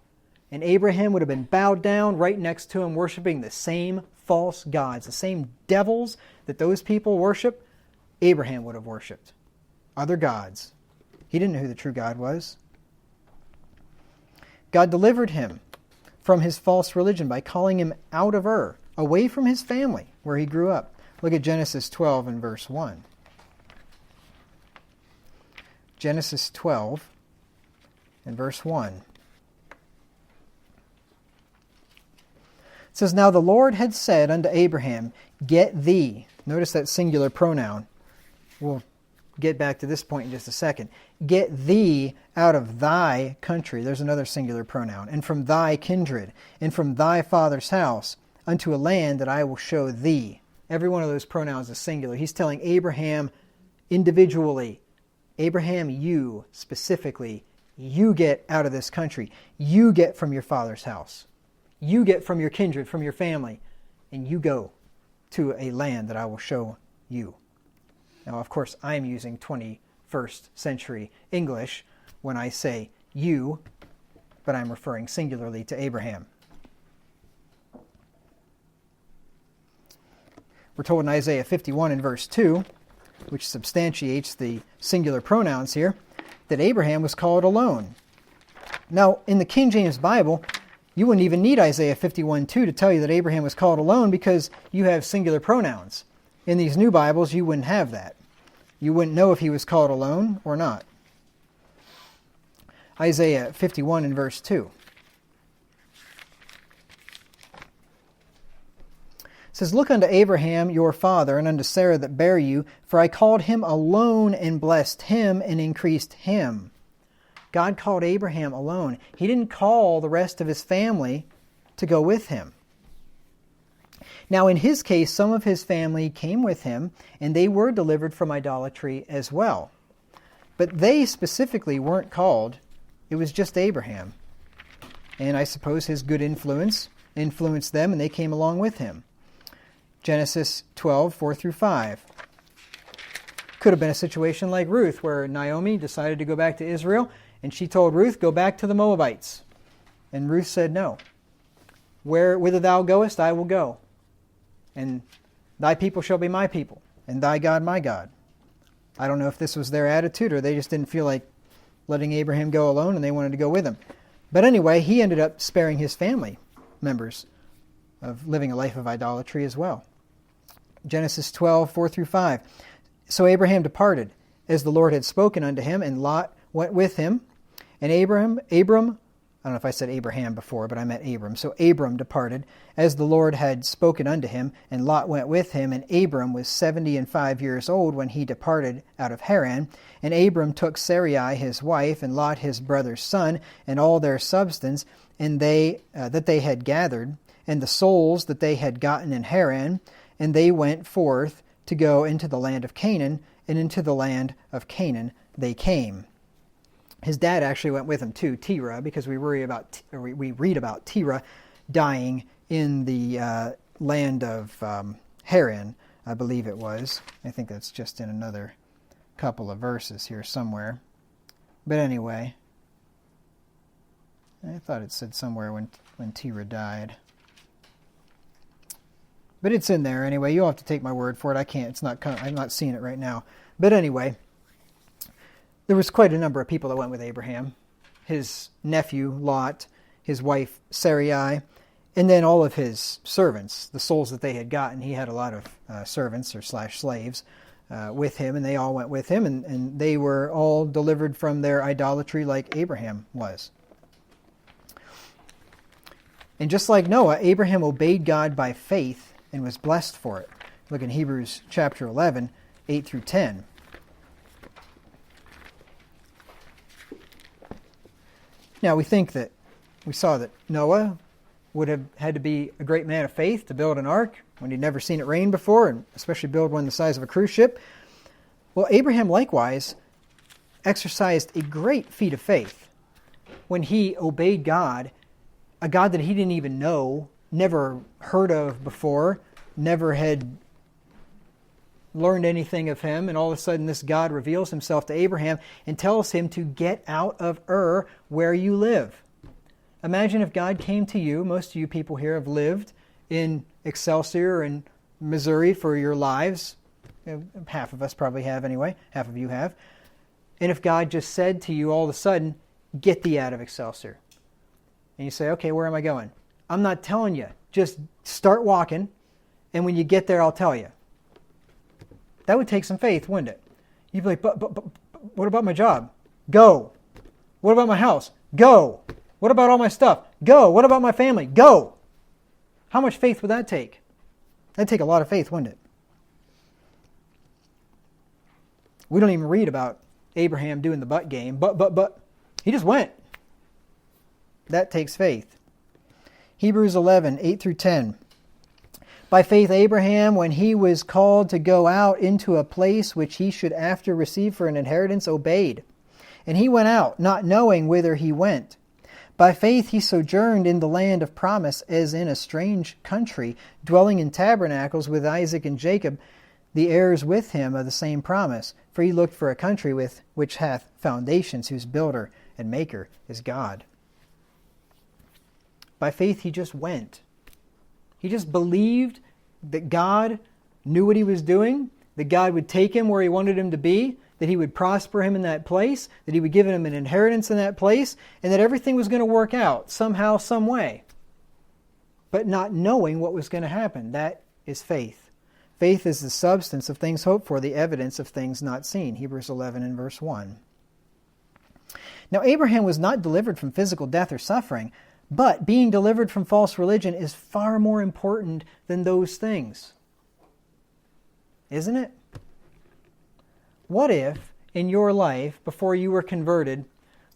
And Abraham would have been bowed down right next to him, worshiping the same false gods, the same devils that those people worship. Abraham would have worshipped other gods. He didn't know who the true God was. God delivered him from his false religion by calling him out of Ur, away from his family where he grew up. Look at Genesis 12 and verse 1. Genesis 12 and verse 1. It says, Now the Lord had said unto Abraham, Get thee. Notice that singular pronoun. We'll get back to this point in just a second. Get thee out of thy country. There's another singular pronoun. And from thy kindred, and from thy father's house, unto a land that I will show thee. Every one of those pronouns is singular. He's telling Abraham individually, Abraham, you specifically, you get out of this country. You get from your father's house. You get from your kindred, from your family, and you go to a land that I will show you. Now, of course, I'm using 21st century English when I say you, but I'm referring singularly to Abraham. We're told in Isaiah 51 and verse 2, which substantiates the singular pronouns here, that Abraham was called alone. Now, in the King James Bible, you wouldn't even need Isaiah 51:2 to tell you that Abraham was called alone because you have singular pronouns. In these new Bibles, you wouldn't have that. You wouldn't know if he was called alone or not. Isaiah 51 and verse 2. It says, Look unto Abraham your father, and unto Sarah that bare you, for I called him alone, and blessed him, and increased him. God called Abraham alone. He didn't call the rest of his family to go with him. Now, in his case, some of his family came with him, and they were delivered from idolatry as well. But they specifically weren't called. It was just Abraham. And I suppose his good influence influenced them, and they came along with him. Genesis 12, 4 through 5. Could have been a situation like Ruth, where Naomi decided to go back to Israel, and she told Ruth, Go back to the Moabites. And Ruth said, No. Whither thou goest, I will go. And thy people shall be my people, and thy God my God. I don't know if this was their attitude, or they just didn't feel like letting Abraham go alone, and they wanted to go with him. But anyway, he ended up sparing his family members of living a life of idolatry as well. Genesis 12, 4 through 5. So Abraham departed, as the Lord had spoken unto him, and Lot went with him. And Abram, I don't know if I said Abraham before, but I meant Abram. So Abram departed, as the Lord had spoken unto him, and Lot went with him. And Abram was 75 years old when he departed out of Haran. And Abram took Sarai his wife, and Lot his brother's son, and all their substance, and that they had gathered, and the souls that they had gotten in Haran, and they went forth to go into the land of Canaan, and into the land of Canaan they came. His dad actually went with him too, Terah, because we read about Terah dying in the land of Haran, I believe it was. I think that's just in another couple of verses here somewhere. But anyway, I thought it said somewhere when Terah died. But it's in there anyway. You'll have to take my word for it. I can't. I'm not seeing it right now. But anyway, there was quite a number of people that went with Abraham. His nephew, Lot, his wife, Sarai, and then all of his servants, the souls that they had gotten. He had a lot of servants or slaves with him, and they all went with him, and they were all delivered from their idolatry like Abraham was. And just like Noah, Abraham obeyed God by faith and was blessed for it. Look in Hebrews chapter 11, 8 through 10. Now we saw that Noah would have had to be a great man of faith to build an ark when he'd never seen it rain before, and especially build one the size of a cruise ship. Well, Abraham likewise exercised a great feat of faith when he obeyed God, a God that he didn't even know, never heard of before, never had learned anything of him, and all of a sudden this God reveals himself to Abraham and tells him to get out of Ur where you live. Imagine if God came to you. Most of you people here have lived in Excelsior and Missouri for your lives. Half of us probably have anyway. Half of you have. And if God just said to you all of a sudden, get thee out of Excelsior. And you say, okay, where am I going? I'm not telling you. Just start walking, and when you get there, I'll tell you. That would take some faith, wouldn't it? You'd be like, but what about my job? Go. What about my house? Go. What about all my stuff? Go. What about my family? Go. How much faith would that take? That'd take a lot of faith, wouldn't it? We don't even read about Abraham doing the but game, but he just went. That takes faith. Hebrews 11, 8 through 10. By faith Abraham, when he was called to go out into a place which he should after receive for an inheritance, obeyed. And he went out, not knowing whither he went. By faith he sojourned in the land of promise, as in a strange country, dwelling in tabernacles with Isaac and Jacob, the heirs with him of the same promise. For he looked for a country which hath foundations, whose builder and maker is God. By faith he just went. He just believed that God knew what he was doing, that God would take him where he wanted him to be, that he would prosper him in that place, that he would give him an inheritance in that place, and that everything was going to work out somehow, some way. But not knowing what was going to happen. That is faith. Faith is the substance of things hoped for, the evidence of things not seen. Hebrews 11 and verse 1. Now Abraham was not delivered from physical death or suffering, but being delivered from false religion is far more important than those things. Isn't it? What if, in your life, before you were converted,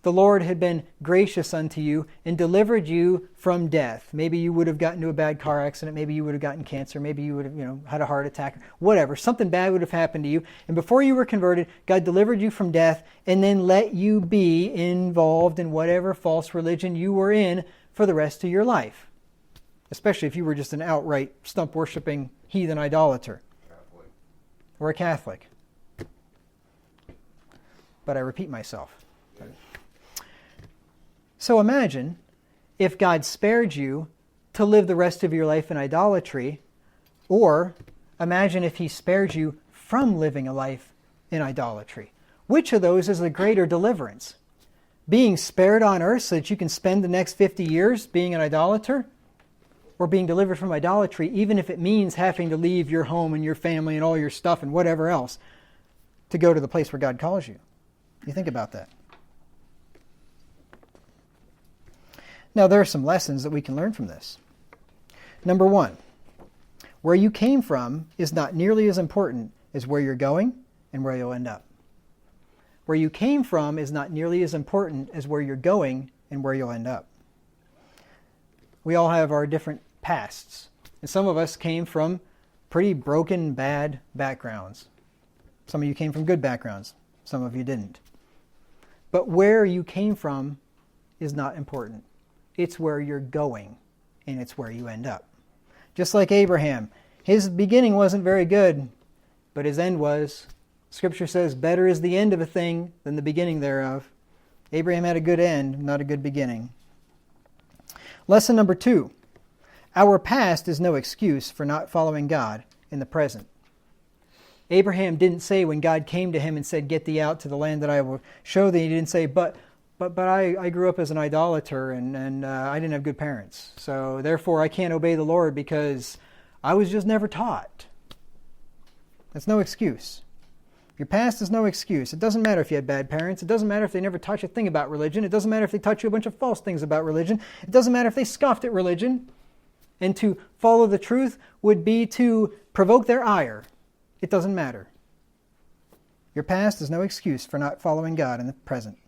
the Lord had been gracious unto you and delivered you from death? Maybe you would have gotten into a bad car accident. Maybe you would have gotten cancer. Maybe you would have, had a heart attack. Whatever. Something bad would have happened to you. And before you were converted, God delivered you from death and then let you be involved in whatever false religion you were in for the rest of your life. Especially if you were just an outright stump-worshipping heathen idolater. Catholic. Or a Catholic. But I repeat myself. Yes. So imagine if God spared you to live the rest of your life in idolatry, or imagine if he spared you from living a life in idolatry. Which of those is the greater deliverance? Being spared on earth so that you can spend the next 50 years being an idolater? Or being delivered from idolatry, even if it means having to leave your home and your family and all your stuff and whatever else? to go to the place where God calls you. You think about that. Now, there are some lessons that we can learn from this. Number one, where you came from is not nearly as important as where you're going and where you'll end up. Where you came from is not nearly as important as where you're going and where you'll end up. We all have our different pasts. And some of us came from pretty broken, bad backgrounds. Some of you came from good backgrounds. Some of you didn't. But where you came from is not important. It's where you're going, and it's where you end up. Just like Abraham, his beginning wasn't very good, but his end was. Scripture says, better is the end of a thing than the beginning thereof. Abraham had a good end, not a good beginning. Lesson number 2. Our past is no excuse for not following God in the present. Abraham didn't say when God came to him and said, get thee out to the land that I will show thee. He didn't say, but I grew up as an idolater and I didn't have good parents. So therefore I can't obey the Lord because I was just never taught. That's no excuse. Your past is no excuse. It doesn't matter if you had bad parents. It doesn't matter if they never taught you a thing about religion. It doesn't matter if they taught you a bunch of false things about religion. It doesn't matter if they scoffed at religion. And to follow the truth would be to provoke their ire. It doesn't matter. Your past is no excuse for not following God in the present.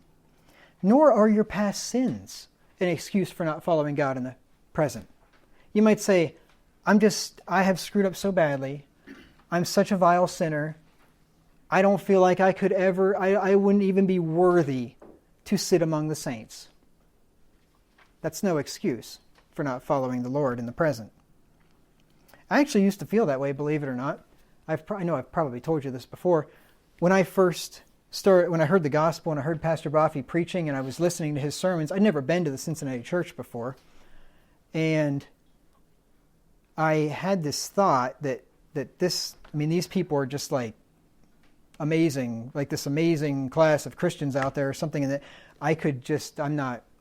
Nor are your past sins an excuse for not following God in the present. You might say, I have screwed up so badly. I'm such a vile sinner. I don't feel like I could ever, I wouldn't even be worthy to sit among the saints. That's no excuse for not following the Lord in the present. I actually used to feel that way, believe it or not. I know I've probably told you this before. When I heard the gospel and I heard Pastor Boffey preaching and I was listening to his sermons, I'd never been to the Cincinnati church before. And I had this thought that these people are just like amazing, like this amazing class of Christians out there or something, and that I'm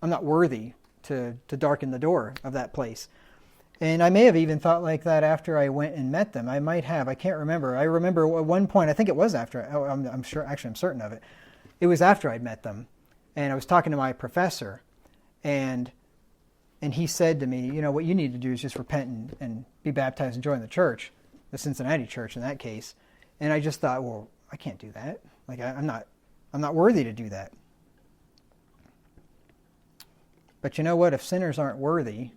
not worthy to darken the door of that place. And I may have even thought like that after I went and met them. I might have. I can't remember. I remember at one point, I think it was after, I'm certain of it. It was after I'd met them. And I was talking to my professor, and he said to me, what you need to do is just repent and be baptized and join the church, the Cincinnati church in that case. And I just thought, well, I can't do that. Like, I'm not worthy to do that. But you know what? If sinners aren't worthy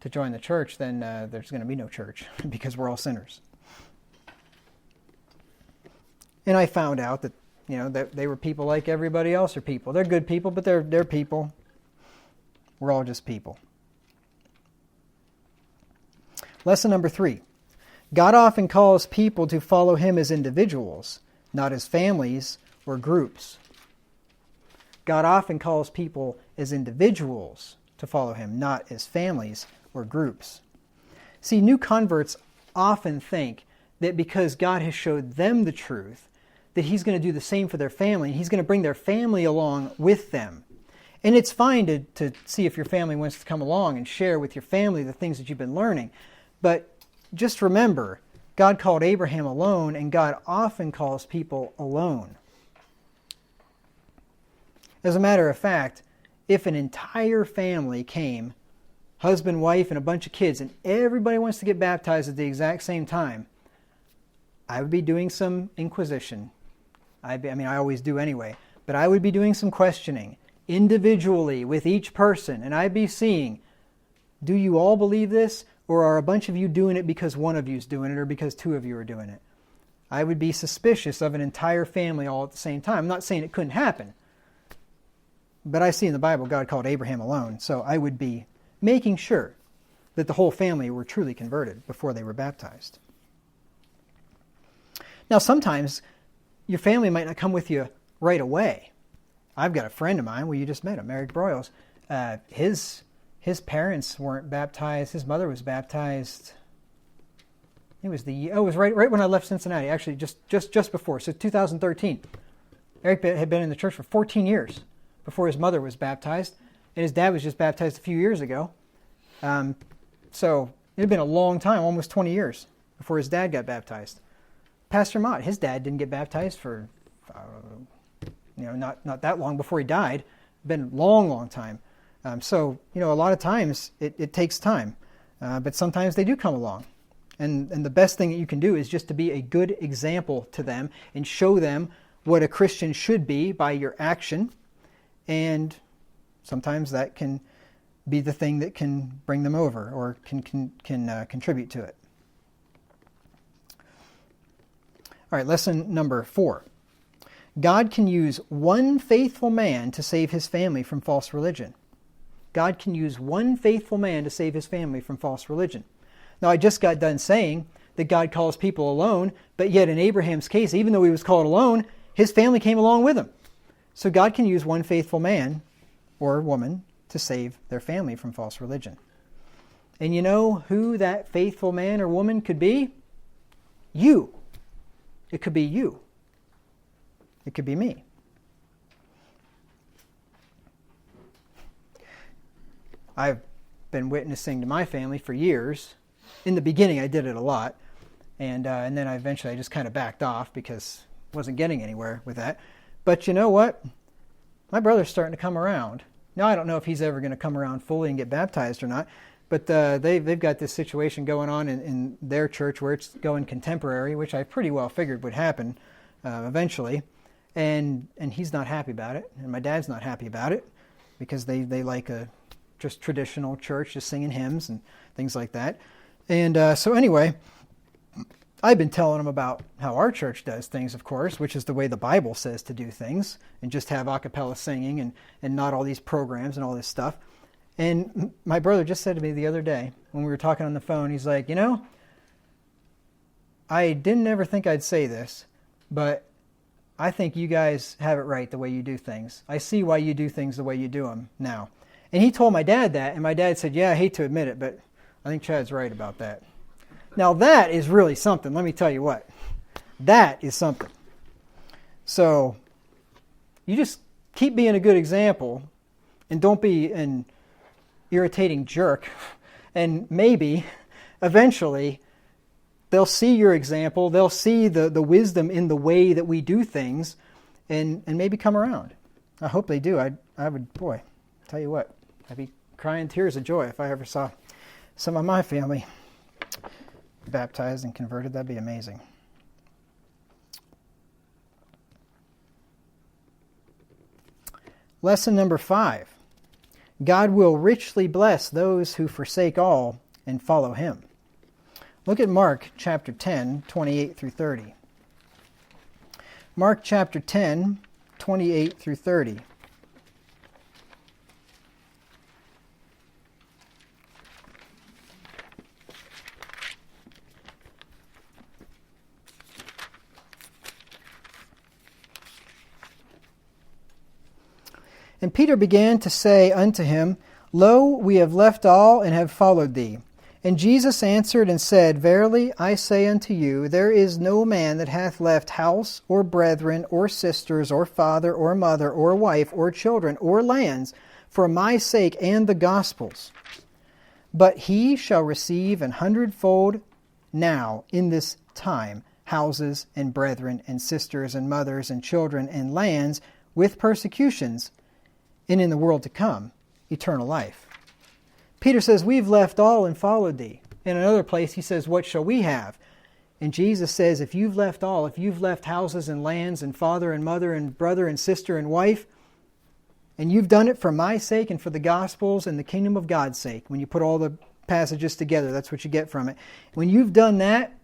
to join the church, then there's going to be no church because we're all sinners. And I found out that that they were people like everybody else are people. They're good people, but they're people. We're all just people. Lesson number 3. God often calls people to follow Him as individuals, not as families or groups. God often calls people as individuals to follow Him, not as families or groups. See, new converts often think that because God has showed them the truth, that He's going to do the same for their family, and He's going to bring their family along with them. And it's fine to see if your family wants to come along and share with your family the things that you've been learning. But just remember, God called Abraham alone, and God often calls people alone. As a matter of fact, if an entire family came, husband, wife, and a bunch of kids, and everybody wants to get baptized at the exact same time, I would be doing some inquisition. I always do anyway, but I would be doing some questioning individually with each person, and I'd be seeing, do you all believe this, or are a bunch of you doing it because one of you is doing it, or because two of you are doing it? I would be suspicious of an entire family all at the same time. I'm not saying it couldn't happen, but I see in the Bible God called Abraham alone, so I would be making sure that the whole family were truly converted before they were baptized. Now, sometimes your family might not come with you right away. I've got a friend of mine, you just met him, Eric Broyles. His parents weren't baptized. His mother was baptized. It was right when I left Cincinnati, actually just before, so 2013. Eric had been in the church for 14 years before his mother was baptized, and his dad was just baptized a few years ago. So it had been a long time, almost 20 years, before his dad got baptized. Pastor Mott, his dad didn't get baptized for not that long before he died. Been a long, long time. So a lot of times it takes time, but sometimes they do come along. And the best thing that you can do is just to be a good example to them and show them what a Christian should be by your action. And sometimes that can be the thing that can bring them over or can contribute to it. All right, lesson number 4. God can use one faithful man to save his family from false religion. God can use one faithful man to save his family from false religion. Now, I just got done saying that God calls people alone, but yet in Abraham's case, even though he was called alone, his family came along with him. So God can use one faithful man or woman to save their family from false religion. And you know who that faithful man or woman could be? You. It could be you. It could be me. I've been witnessing to my family for years. In the beginning, I did it a lot. And then I eventually just kind of backed off because I wasn't getting anywhere with that. But you know what? My brother's starting to come around. Now, I don't know if he's ever going to come around fully and get baptized or not. But they've got this situation going on in their church where it's going contemporary, which I pretty well figured would happen eventually. And he's not happy about it. And my dad's not happy about it because they like a just traditional church, just singing hymns and things like that. And so anyway, I've been telling them about how our church does things, of course, which is the way the Bible says to do things, and just have a cappella singing and not all these programs and all this stuff. And my brother just said to me the other day when we were talking on the phone, he's like, I didn't ever think I'd say this, but I think you guys have it right the way you do things. I see why you do things the way you do them now. And he told my dad that, and my dad said, yeah, I hate to admit it, but I think Chad's right about that. Now that is really something, let me tell you what. That is something. So you just keep being a good example and don't be an irritating jerk, and maybe eventually they'll see your example, they'll see the wisdom in the way that we do things, and maybe come around. I hope they do. I would, boy, tell you what, I'd be crying tears of joy if I ever saw some of my family baptized and converted. That'd be amazing. Lesson number 5. God will richly bless those who forsake all and follow him. Look at Mark chapter 10, 28 through 30. Mark chapter 10, 28 through 30. And Peter began to say unto him, Lo, we have left all and have followed thee. And Jesus answered and said, Verily I say unto you, there is no man that hath left house, or brethren, or sisters, or father, or mother, or wife, or children, or lands, for my sake and the gospel's, but he shall receive 100-fold now in this time houses, and brethren, and sisters, and mothers, and children, and lands, with persecutions, and in the world to come, eternal life. Peter says, we've left all and followed thee. In another place he says, what shall we have? And Jesus says, if you've left all, if you've left houses and lands and father and mother and brother and sister and wife, and you've done it for my sake and for the gospel's and the kingdom of God's sake, when you put all the passages together, that's what you get from it. When you've done that,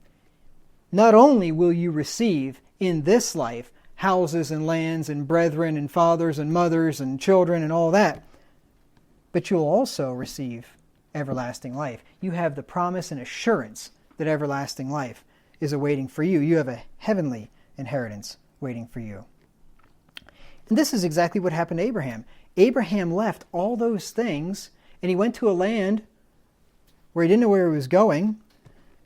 not only will you receive in this life houses and lands and brethren and fathers and mothers and children and all that, but you'll also receive everlasting life. You have the promise and assurance that everlasting life is awaiting for you. You have a heavenly inheritance waiting for you. And this is exactly what happened to Abraham. Abraham left all those things and he went to a land where he didn't know where he was going,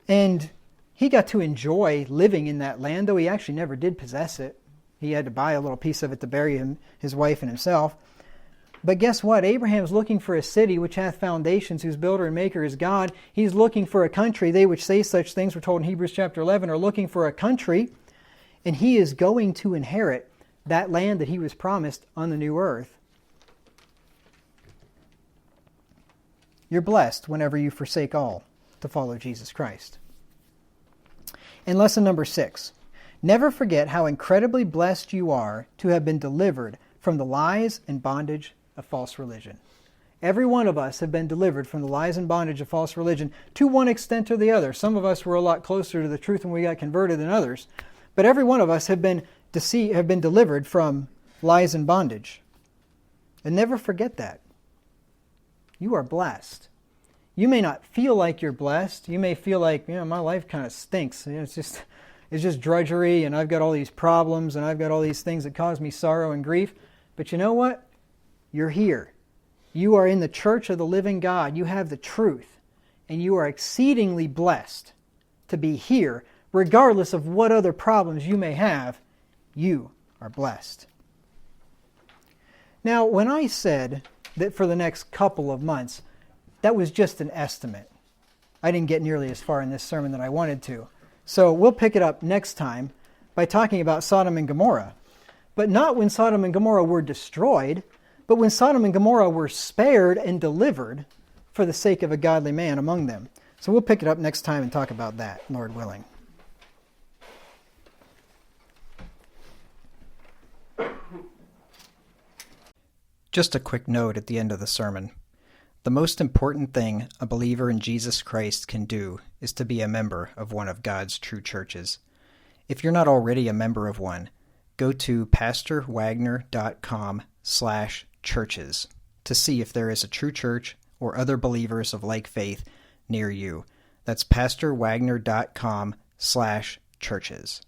and he got to enjoy living in that land, though he actually never did possess it. He had to buy a little piece of it to bury him, his wife, and himself. But guess what? Abraham's looking for a city which hath foundations, whose builder and maker is God. He's looking for a country. They which say such things, we're told in Hebrews chapter 11, are looking for a country. and he is going to inherit that land that he was promised on the new earth. You're blessed whenever you forsake all to follow Jesus Christ. And lesson number 6. Never forget how incredibly blessed you are to have been delivered from the lies and bondage of false religion. Every one of us have been delivered from the lies and bondage of false religion to one extent or the other. Some of us were a lot closer to the truth when we got converted than others. But every one of us have been delivered from lies and bondage. And never forget that. You are blessed. You may not feel like you're blessed. You may feel like, my life kind of stinks. It's just drudgery, and I've got all these problems, and I've got all these things that cause me sorrow and grief. But you know what? You're here. You are in the church of the living God. You have the truth. And you are exceedingly blessed to be here, regardless of what other problems you may have. You are blessed. Now, when I said that for the next couple of months, that was just an estimate. I didn't get nearly as far in this sermon that I wanted to. So we'll pick it up next time by talking about Sodom and Gomorrah. But not when Sodom and Gomorrah were destroyed, but when Sodom and Gomorrah were spared and delivered for the sake of a godly man among them. So we'll pick it up next time and talk about that, Lord willing. Just a quick note at the end of the sermon. The most important thing a believer in Jesus Christ can do is to be a member of one of God's true churches. If you're not already a member of one, go to pastorwagner.com/churches to see if there is a true church or other believers of like faith near you. That's pastorwagner.com/churches.